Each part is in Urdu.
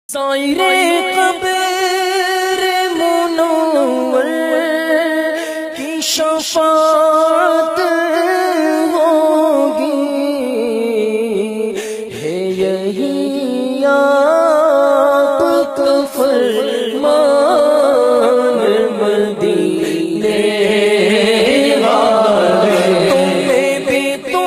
سائرے قبر منور کی شفاعت ہوگی، ہے یہی آپ کا فرمان مدینے والے، تمہیں بھی تو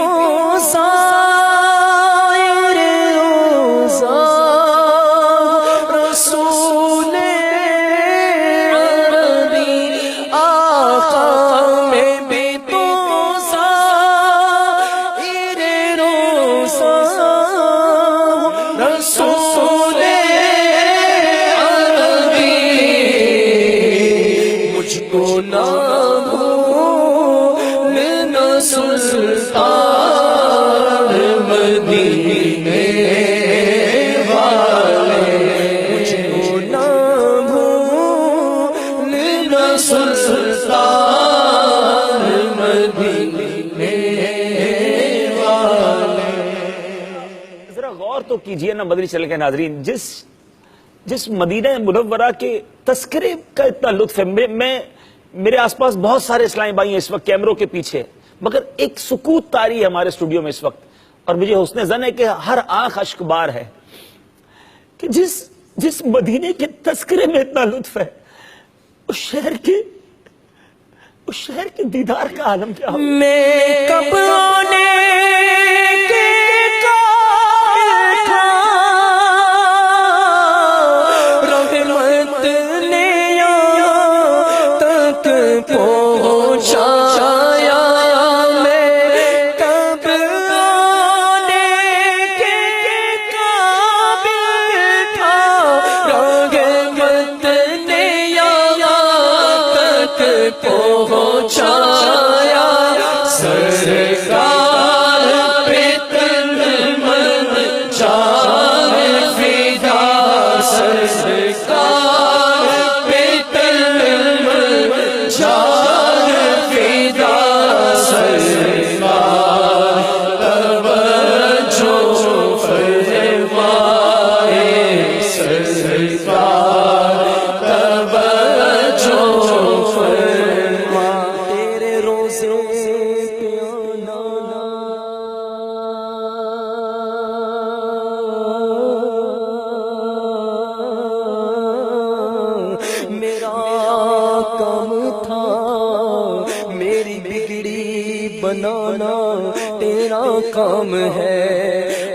ذرا غور تو کیجئے نا مدنی چینل کے ناظرین، جس مدینہ منورہ کے تذکرے کا اتنا لطف ہے. میرے آس پاس بہت سارے اسلامی بھائی ہیں اس وقت کیمروں کے پیچھے، مگر ایک سکوت طاری ہے ہمارے اسٹوڈیو میں اس وقت، اور مجھے حسن ظن ہے کہ ہر آنکھ اشک بار ہے کہ جس مدینے کے تذکرے میں اتنا لطف ہے، اس شہر کے دیدار کا عالم کیا ہو. میں کب آنے کے قابل تھا، رحمت نے یہاں تک پہنچایا. میں کب آنے کے قابل تھا، رحمت نے یہاں تک پہنچایا. سرکار پہ تن من جان فدا، سرکار پہ تن من جان فدا. سرکار توجہ فرمائے، سرکار توجہ فرمائے. تیرے روزے بنانا تیرا کام ہے.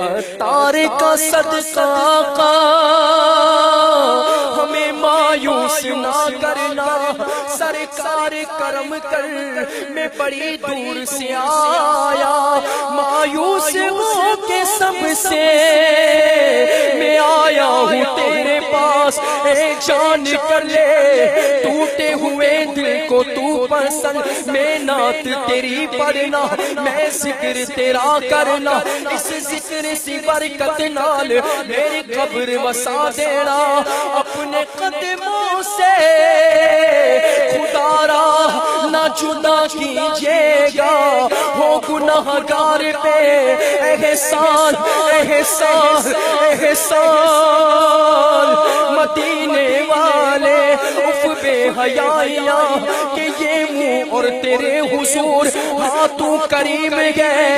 عطار کا صدقہ آقا ہمیں مایوس نہ کرنا. سرکار کرم کر، میں بڑی دور سے آیا، مایوس ہو کے سب سے میں آیا ہوں تیرے پاس. ایک جان کر لے ٹوٹے ہوئے دل کو تو پسند. میں نعت تیری پڑھنا، میں ذکر تیرا کرنا، اس ذکر سی برکت نال میری قبر وسا دینا. اپنے قدموں سے خدا را نہ جدا کیجیے گا، ہو گناہگار پہ احسان احسان احسان. مدینے والے اف بے حیائیاں کہ یہ منہ اور تیرے حضور ہاتھوں کریم گئے،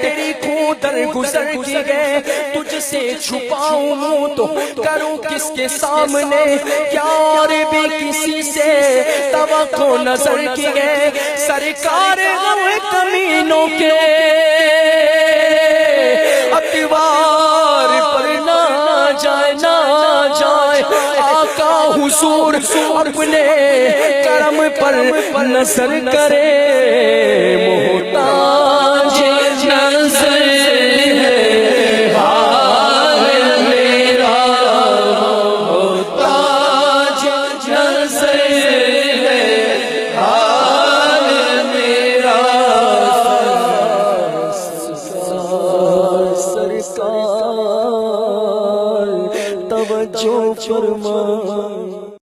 تیری خون در گزر کی گئے. تجھ سے چھپاؤں منہ تو کروں کس کے سامنے، کیا اور بھی کسی سے توقع نظر کی گئے. سرکار ہم کمینوں کے اتوار پر نہ جائے نہ جائے. آقا حضور اپنے کرم پر نظر کرے، محتاج